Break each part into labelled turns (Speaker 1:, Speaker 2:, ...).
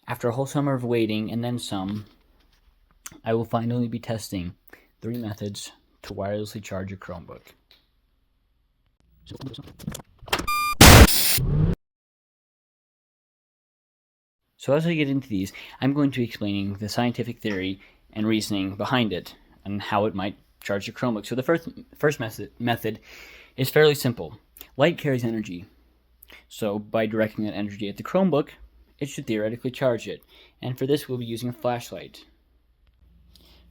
Speaker 1: After a whole summer of waiting and then some, I will finally be testing 3 methods to wirelessly charge your Chromebook. So as I get into these, I'm going to be explaining the scientific theory and reasoning behind it and how it might charge your Chromebook. So the first method is fairly simple. Light carries energy. So by directing that energy at the Chromebook, it should theoretically charge it. And for this, we'll be using a flashlight.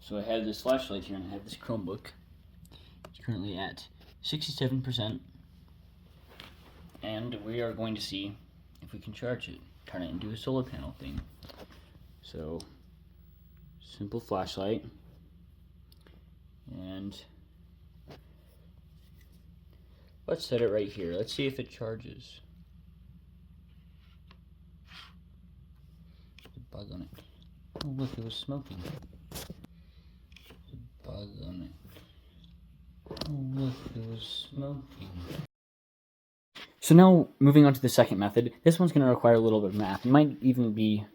Speaker 1: So I have this flashlight here and I have this Chromebook. It's currently at 67%. And we are going to see if we can charge it. Turn it into a solar panel thing. So, simple flashlight. And let's set it right here. Let's see if it charges. There's a bug on it. Oh look, it was smoking. There's a bug on it. Oh look, it was smoking. So now, moving on to the second method, this one's going to require a little bit of math. It might even be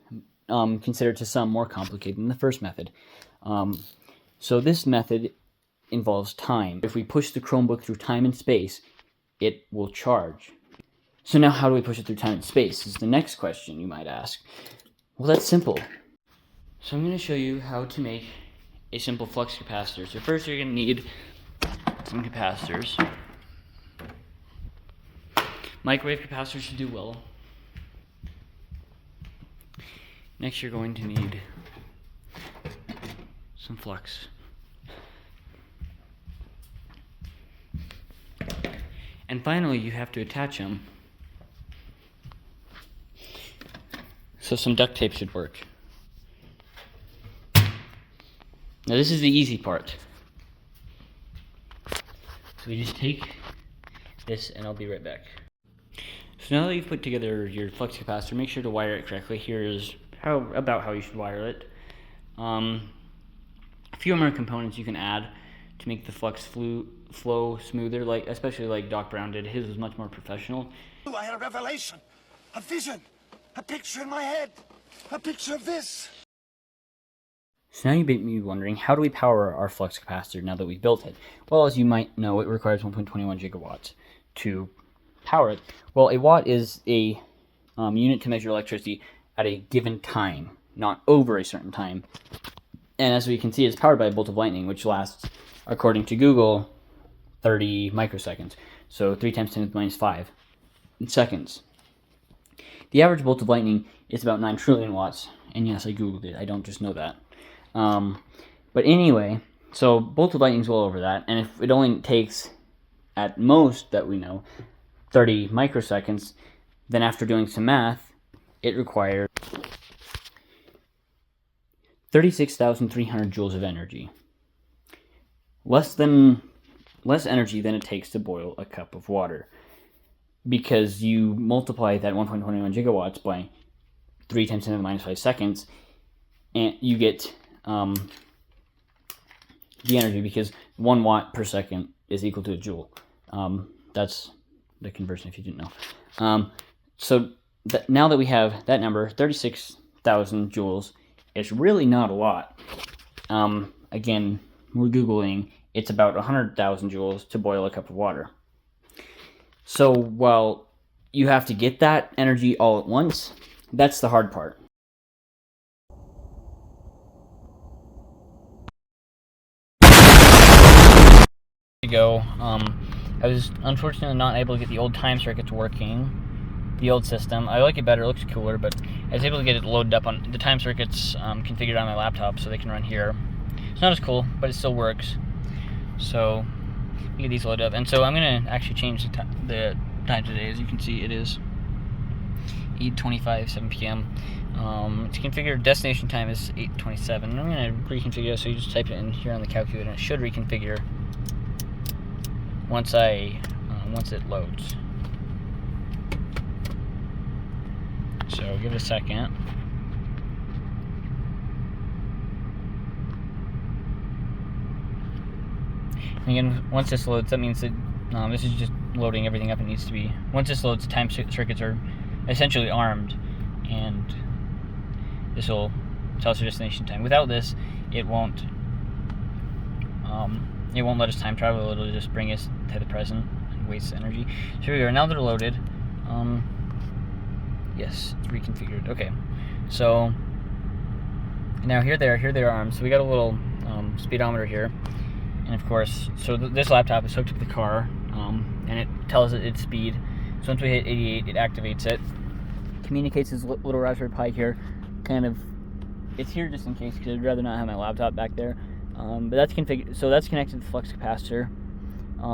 Speaker 1: considered to some more complicated than the first method. So this method involves time. If we push the Chromebook through time and space, it will charge. So now how do we push it through time and space is the next question you might ask. Well, that's simple. So I'm going to show you how to make a simple flux capacitor. So first you're going to need some capacitors. Microwave capacitors should do well. Next you're going to need some flux. And finally you have to attach them. So some duct tape should work. Now this is the easy part. So we just take this and I'll be right back. So now that you've put together your flux capacitor, make sure to wire it correctly. Here is about how you should wire it. A few more components you can add to make the flux flow smoother, especially like Doc Brown did. His was much more professional.
Speaker 2: I had a revelation, a vision, a picture in my head, a picture of this.
Speaker 1: So now you may be wondering, how do we power our flux capacitor now that we've built it? Well, as you might know, it requires 1.21 gigawatts to power it. Well, a watt is a unit to measure electricity at a given time, not over a certain time. And as we can see, it's powered by a bolt of lightning, which lasts, according to Google, 30 microseconds. So 3 times 10 to the minus 5 seconds. The average bolt of lightning is about 9 trillion watts. And yes, I Googled it. I don't just know that. But anyway, so bolt of lightning is well over that. And if it only takes, at most that we know, 30 microseconds, then after doing some math, it requires 36,300 joules of energy. Less energy than it takes to boil a cup of water. Because you multiply that 1.21 gigawatts by 3 times 10 to the minus 5 seconds, and you get the energy, because 1 watt per second is equal to a joule. That's the conversion, if you didn't know. So now that we have that number, 36,000 joules, it's really not a lot. Again, we're Googling, it's about 100,000 joules to boil a cup of water. So while you have to get that energy all at once, that's the hard part. I was unfortunately not able to get the old time circuits working, the old system. I like it better, it looks cooler, but I was able to get it loaded up on the time circuits configured on my laptop so they can run here. It's not as cool, but it still works. So we get these loaded up, and so I'm going to actually change the time today. As you can see, it is 8:25, 7 p.m. It's configured, destination time is 8:27. I'm going to reconfigure it, so you just type it in here on the calculator, and it should reconfigure once it loads. So give it a second. And again, once this loads, that means that this is just loading everything up it needs to be. Once this loads, time circuits are essentially armed, and This will tell us your destination time. Without this, it won't let us time travel. It'll just bring us to the present and waste energy. So here we go. Now they're loaded. Yes, it's reconfigured. Okay, so now here they are. So we got a little speedometer here, and of course, so this laptop is hooked up to the car, and it tells it its speed. So once we hit 88, it activates it. Communicates this little Raspberry Pi here. Kind of, it's here just in case because I'd rather not have my laptop back there. But that's configured. So that's connected to the flux capacitor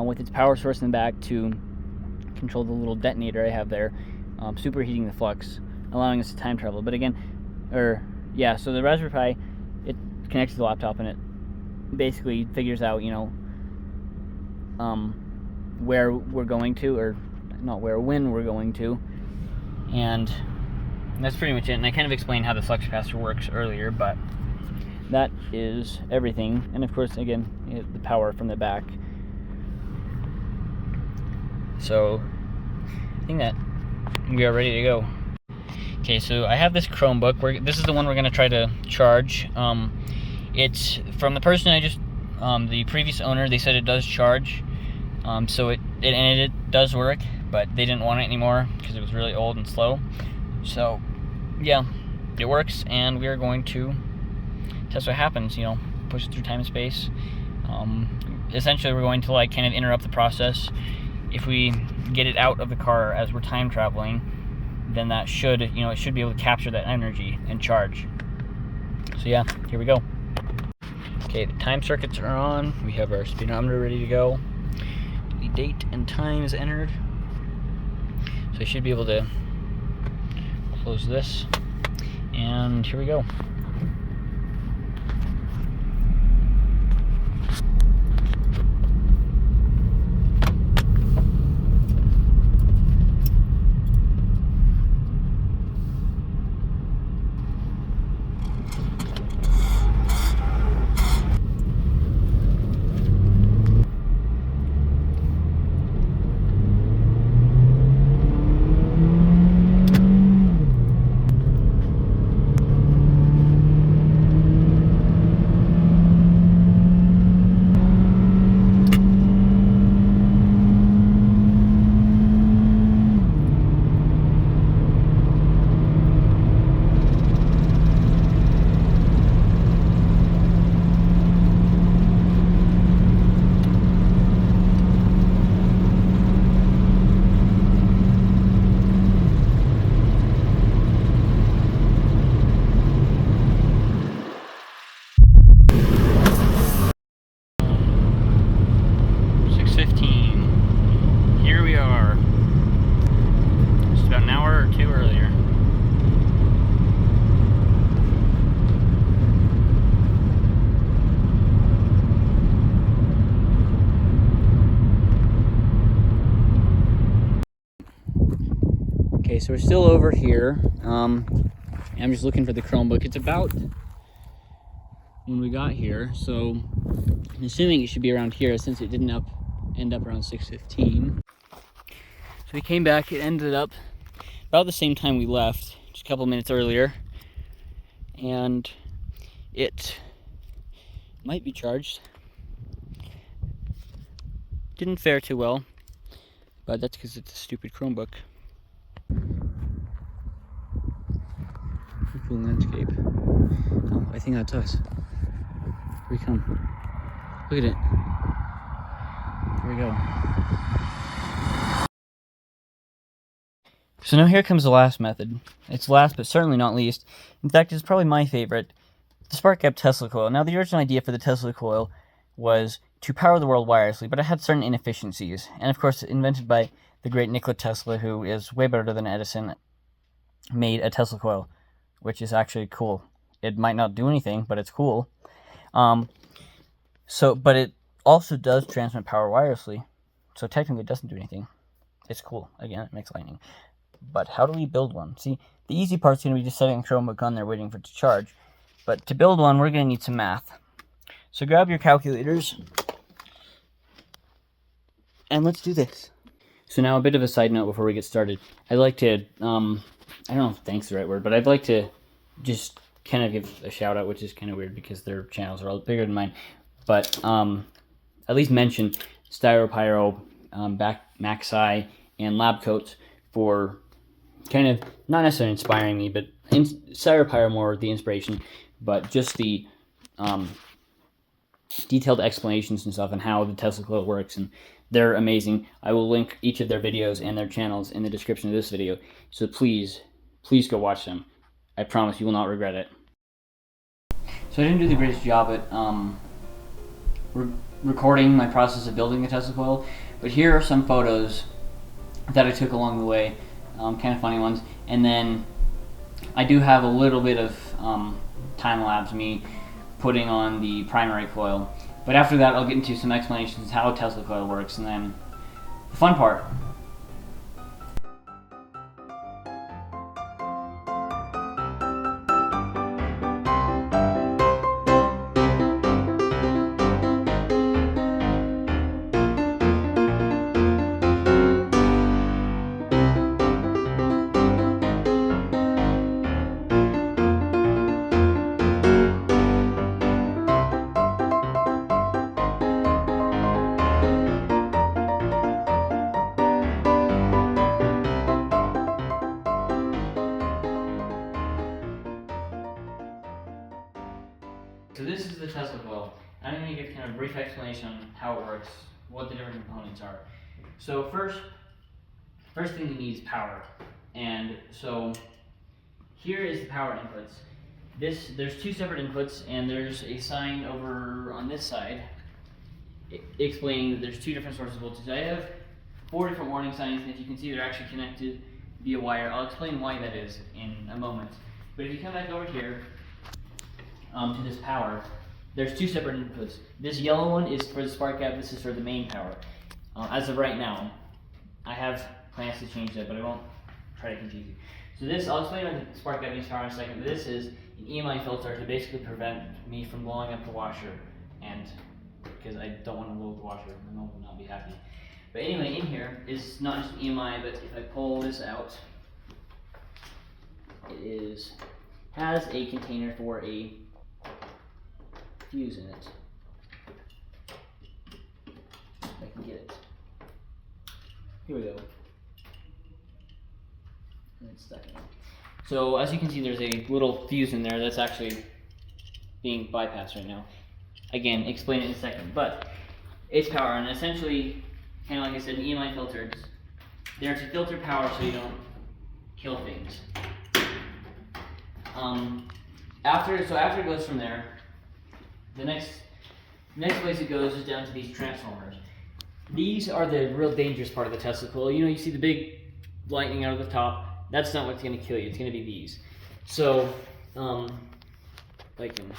Speaker 1: with its power source in the back to control the little detonator I have there, superheating the flux, allowing us to time travel. But again, so the Raspberry Pi, it connects to the laptop and it basically figures out, where we're going to, or not where, when we're going to, and that's pretty much it. And I kind of explained how the flux capacitor works earlier, but that is everything. And of course, again, the power from the back. So I think that we are ready to go. Okay, so I have this Chromebook. This is the one we're going to try to charge. It's from the person the previous owner. They said it does charge. So it does work, but they didn't want it anymore because it was really old and slow. So yeah, it works, and we are going to test what happens. Push it through time and space. Essentially, we're going to kind of interrupt the process. If we get it out of the car as we're time traveling, then that should, it should be able to capture that energy and charge. So yeah, here we go. Okay, the time circuits are on. We have our speedometer ready to go. The date and time is entered. So I should be able to close this. And here we go. Okay, so we're still over here. I'm just looking for the Chromebook. It's about when we got here, so I'm assuming it should be around here since it didn't end up around 6:15. So we came back. It ended up about the same time we left, just a couple minutes earlier, and it might be charged. Didn't fare too well, but that's because it's a stupid Chromebook. Cool landscape. Oh, I think that's us. Here we come. Look at it. Here we go. So now here comes the last method. It's last but certainly not least. In fact, it's probably my favorite. The spark gap Tesla coil. Now the original idea for the Tesla coil was to power the world wirelessly, but it had certain inefficiencies. And of course, invented by the great Nikola Tesla, who is way better than Edison, made a Tesla coil, which is actually cool. It might not do anything, but it's cool. But it also does transmit power wirelessly. So technically it doesn't do anything. It's cool. Again, it makes lightning. But how do we build one? See, the easy part's going to be just setting a Chromebook on there waiting for it to charge. But to build one, we're going to need some math. So grab your calculators. And let's do this. So now a bit of a side note before we get started. I'd like to, I don't know if thank's the right word, but I'd like to just kind of give a shout out, which is kind of weird because their channels are all bigger than mine. But at least mention Styropyro, Maxi, and Lab Coats for kind of not necessarily inspiring me, but Styropyro more the inspiration, but just the detailed explanations and stuff and how the Tesla Coil works, and they're amazing. I will link each of their videos and their channels in the description of this video, so please go watch them. I promise you will not regret it. So I didn't do the greatest job at recording my process of building the Tesla Coil, but here are some photos that I took along the way, kind of funny ones, and then I do have a little bit of time-lapse me putting on the primary coil, but after that I'll get into some explanations how Tesla Coil works, and then the fun part. So this is the Tesla Coil. I'm going to give kind of a brief explanation on how it works, what the different components are. So first thing you need is power. And so here is the power inputs. There's two separate inputs, and there's a sign over on this side explaining that there's two different sources of voltage. I have 4 different warning signs, and if you can see, they're actually connected via wire. I'll explain why that is in a moment. But if you come back over here to this power, there's two separate inputs. This yellow one is for the spark gap. This is for the main power. As of right now, I have plans to change that, but I won't try to confuse you. So this, I'll explain what the spark gap means power in a second, but this is an EMI filter to basically prevent me from blowing up the washer, and because I don't want to blow up the washer, my mom will not be happy. But anyway, in here is not just EMI, but if I pull this out, it has a container for a fuse in it. If I can get it. Here we go. And it's stuck in. So as you can see, there's a little fuse in there that's actually being bypassed right now. Again, explain it in a second. But it's power, and essentially, kind of like I said, EMI filters. They're to filter power so you don't kill things. After it goes from there, the next place it goes is down to these transformers. These are the real dangerous part of the Tesla Coil. You know, you see the big lightning out of the top. That's not what's going to kill you. It's going to be these. So, if I can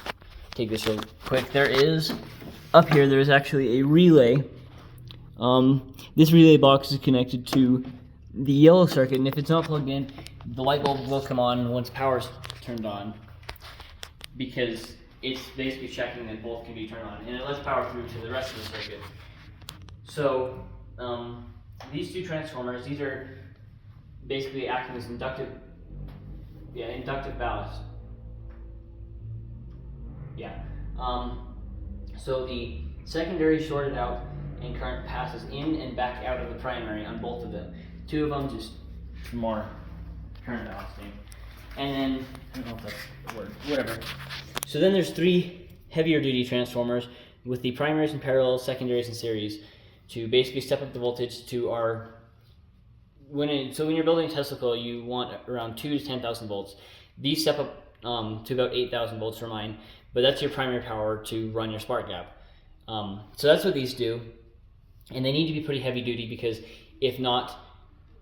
Speaker 1: take this real quick. Up here, there is actually a relay. This relay box is connected to the yellow circuit, and if it's not plugged in, the light bulb will come on once power's turned on, because it's basically checking that both can be turned on, and it lets power through to the rest of the circuit. So these two transformers, these are basically acting as inductive ballast. So the secondary is shorted out, and current passes in and back out of the primary on both of them. Two of them just for more current ballasting. And then, I don't know if that's the word, whatever. So then there's 3 heavier duty transformers with the primaries in parallel, secondaries in series, to basically step up the voltage to our, when you're building a Tesla Coil, you want around 2 to 10,000 volts. These step up to about 8,000 volts for mine, but that's your primary power to run your spark gap. So that's what these do, and they need to be pretty heavy duty, because if not,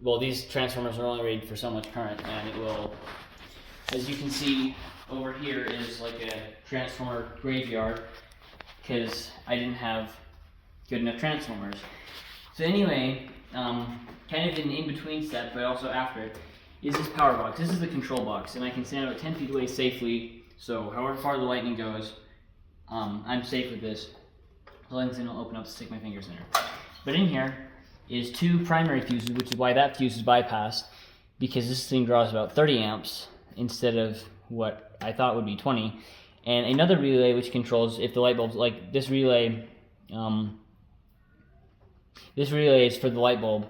Speaker 1: well, these transformers are only rated for so much current, and it will, as you can see over here, is like a transformer graveyard, because I didn't have good enough transformers. So anyway, kind of an in-between step, but also after it, is this power box. This is the control box, and I can stand about 10 feet away safely, so however far the lightning goes, I'm safe with this. The lightning will open up to stick my fingers in there. But in here is 2 primary fuses, which is why that fuse is bypassed, because this thing draws about 30 amps instead of what I thought would be 20. And another relay which controls if the light bulb's like this relay is for the light bulb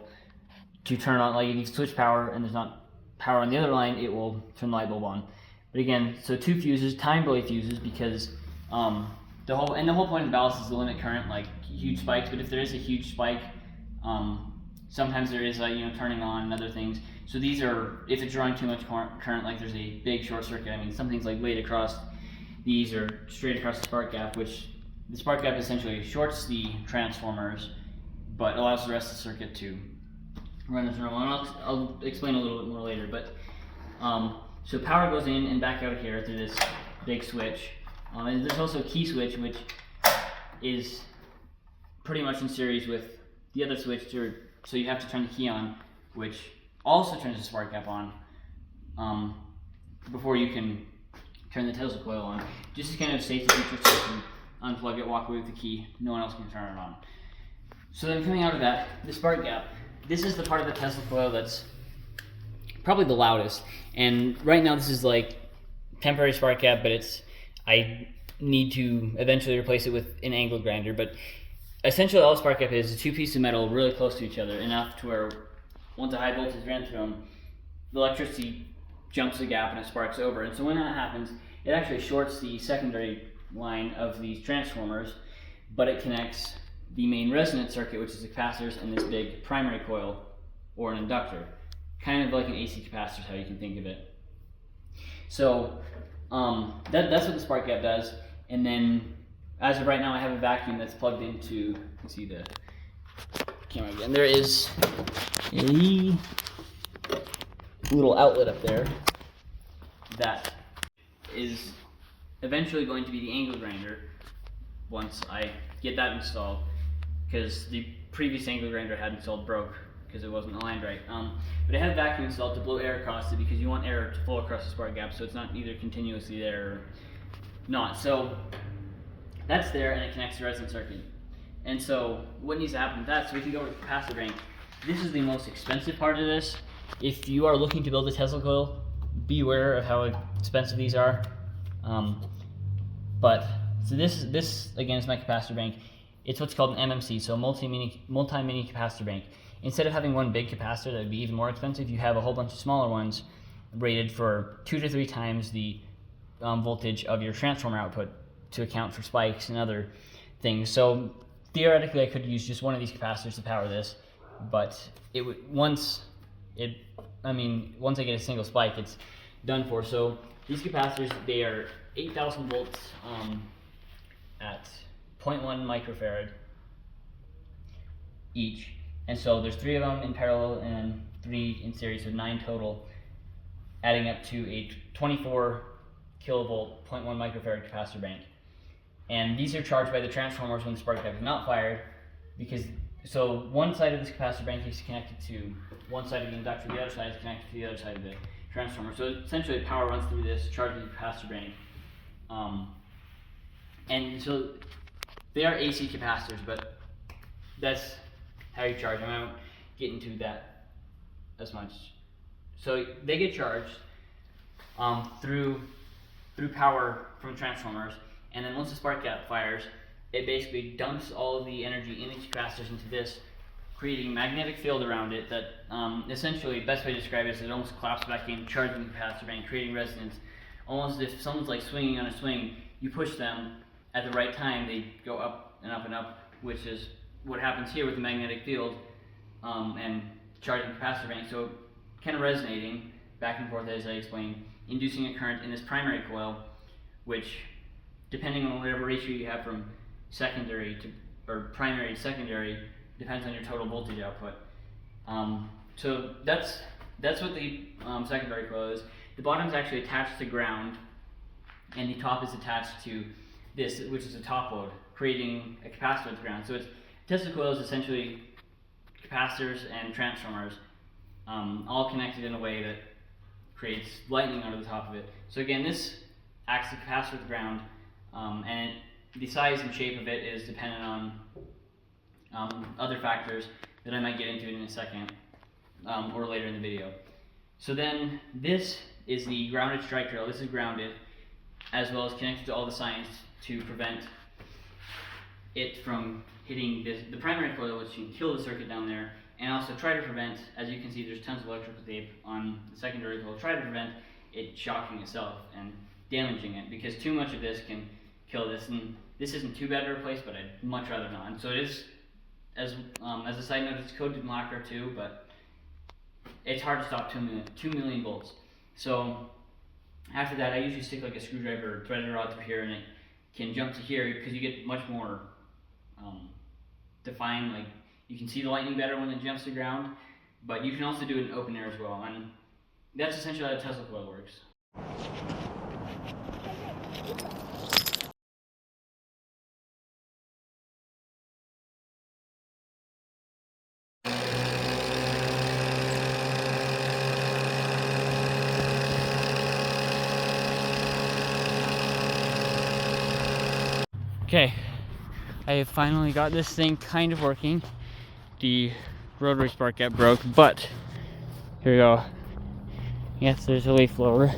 Speaker 1: to turn on. Like if you switch power and there's not power on the other line, it will turn the light bulb on. But again, so 2 fuses, time delay fuses, because the whole point of the ballast is to limit current, like huge spikes. But if there is a huge spike, sometimes there is turning on and other things. So these are, if it's drawing too much current, like there's a big short circuit. I mean, something's like laid across these or straight across the spark gap, which the spark gap essentially shorts the transformers, but allows the rest of the circuit to run as normal. And I'll explain a little bit more later. But so power goes in and back out here through this big switch. And there's also a key switch, which is pretty much in series with the other switch, so you have to turn the key on, which also turns the spark gap on before you can turn the Tesla coil on. Just as kind of safety feature, so you can unplug it, walk away with the key, no one else can turn it on. So then coming out of that, the spark gap. This is the part of the Tesla coil that's probably the loudest. And right now this is like temporary spark gap, but I need to eventually replace it with an angle grinder. But essentially all a spark gap is 2 pieces of metal really close to each other, enough to where once a high voltage ran through them, the electricity jumps the gap and it sparks over. And so when that happens, it actually shorts the secondary line of these transformers, but it connects the main resonance circuit, which is the capacitors, and this big primary coil or an inductor, kind of like an AC capacitor is how you can think of it. So that's what the spark gap does. And then as of right now, I have a vacuum that's plugged into, you can see the camera again, there is a little outlet up there that is eventually going to be the angle grinder once I get that installed, because the previous angle grinder I had installed broke because it wasn't aligned right. But I had a vacuum installed to blow air across it, because you want air to flow across the spark gap so it's not either continuously there or not. So that's there, and it connects to the resonance circuit. And so what needs to happen with that, so we can go to the capacitor bank. This is the most expensive part of this. If you are looking to build a Tesla coil, be aware of how expensive these are. But so this again is my capacitor bank. It's what's called an MMC, so multi-mini capacitor bank. Instead of having one big capacitor that would be even more expensive, you have a whole bunch of smaller ones rated for 2 to 3 times the voltage of your transformer output to account for spikes and other things. So theoretically, I could use just one of these capacitors to power this, but it would once I get a single spike, it's done for. So these capacitors, they are 8,000 volts at 0.1 microfarad each. And so there's 3 of them in parallel and 3 in series, so 9 total, adding up to a 24 kilovolt 0.1 microfarad capacitor bank. And these are charged by the transformers when the spark gap is not fired, because so one side of this capacitor bank is connected to one side of the inductor, the other side is connected to the other side of the transformer. So essentially power runs through this, charging the capacitor bank. And so they are AC capacitors, but that's how you charge them. I won't get into that as much. So they get charged through power from transformers, and then once the spark gap fires, it basically dumps all of the energy in these capacitors into this, creating a magnetic field around it that essentially, the best way to describe it is it almost claps back in, charging the capacitor bank, creating resonance. Almost as if someone's like swinging on a swing, you push them at the right time, they go up and up and up, which is what happens here with the magnetic field and charging the capacitor bank. So kind of resonating back and forth as I explained, inducing a current in this primary coil, which, depending on whatever ratio you have from secondary to, or primary to secondary, depends on your total voltage output. So that's what the secondary coil is. The bottom is actually attached to ground, and the top is attached to this, which is a top load, creating a capacitor at the ground. So Tesla coil is essentially capacitors and transformers, all connected in a way that creates lightning out of the top of it. So again, this acts as a capacitor at the ground, and the size and shape of it is dependent on other factors that I might get into in a second, or later in the video. So then this is the grounded strike rail. This is grounded, as well as connected to all the signs to prevent it from hitting the primary coil, which can kill the circuit down there, and also try to prevent, as you can see, there's tons of electrical tape on the secondary coil, try to prevent it shocking itself and damaging it, because too much of this can kill this. And this isn't too bad to replace, but I'd much rather not. And so it is, as a side note, it's coated in lacquer too, but it's hard to stop 2 million volts. So after that, I usually stick like a screwdriver or threaded rod through here, and it can jump to here because you get much more defined. Like, you can see the lightning better when it jumps to ground, but you can also do it in open air as well. And that's essentially how the Tesla coil works. Okay, I have finally got this thing kind of working. The rotary spark gap broke, but here we go. Yes, there's a leaf blower.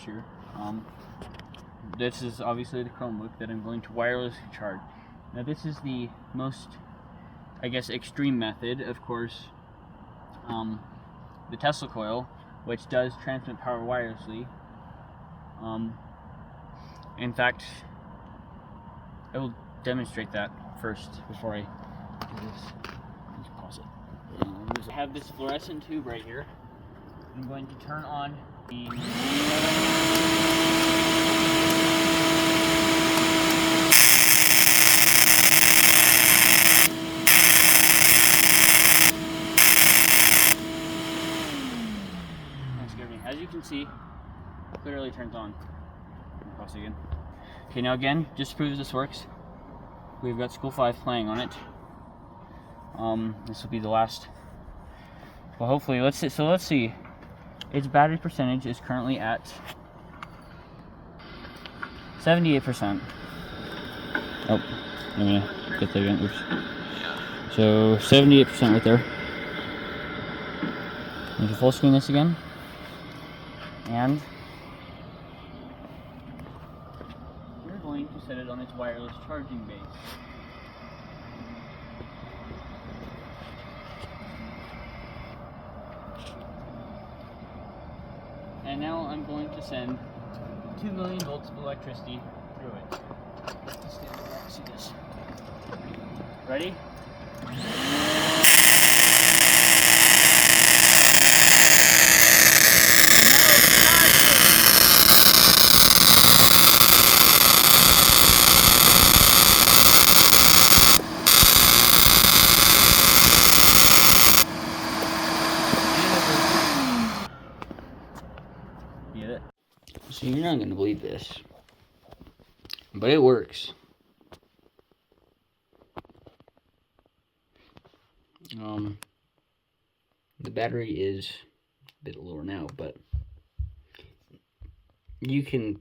Speaker 1: Sure. This is obviously the Chromebook that I'm going to wirelessly charge. Now this is the most, I guess, extreme method, of course. The Tesla Coil, which does transmit power wirelessly. In fact, I will demonstrate that first before I do this. Let's pause it. I have this fluorescent tube right here. I'm going to turn on the as you can see, clearly turns on. Pause again. Okay, now again, just to prove this works, we've got School 5 playing on it. This will be the last. Well, hopefully, let's see. Its battery percentage is currently at 78%. Oh, I'm gonna get that again. Oops. So 78% right there. Need to full screen this again. And we're going to set it on its wireless charging base. And now I'm going to send 2 million volts of electricity through it. Let's stand back, see this. Ready? Get it? So you're not gonna believe this, but it works. The battery is a bit lower now, but you can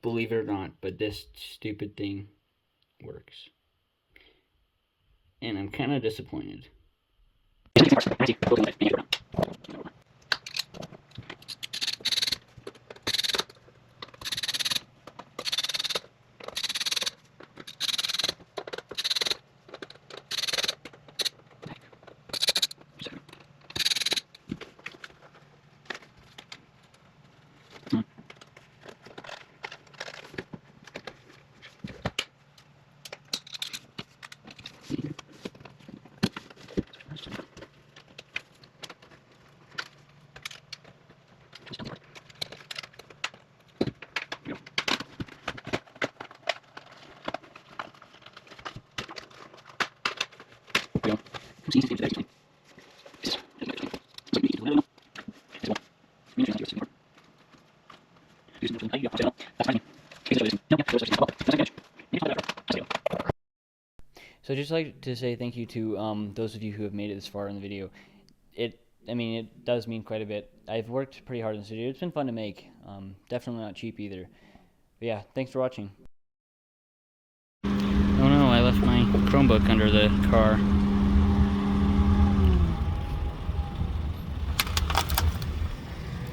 Speaker 1: believe it or not, but this stupid thing works. And I'm kind of disappointed. So just like to say thank you to those of you who have made it this far in the video. I mean, it does mean quite a bit. I've worked pretty hard in this video. It's been fun to make. Definitely not cheap either. But yeah, thanks for watching. Oh no, I left my Chromebook under the car.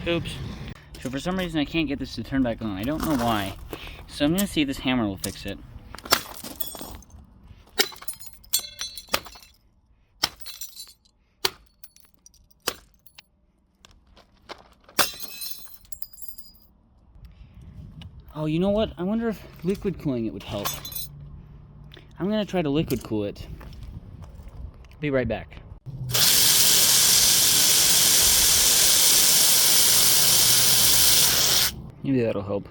Speaker 1: Oops. So for some reason I can't get this to turn back on. I don't know why. So I'm going to see if this hammer will fix it. Oh, you know what? I wonder if liquid cooling it would help. I'm going to try to liquid cool it. Be right back. Maybe that'll help.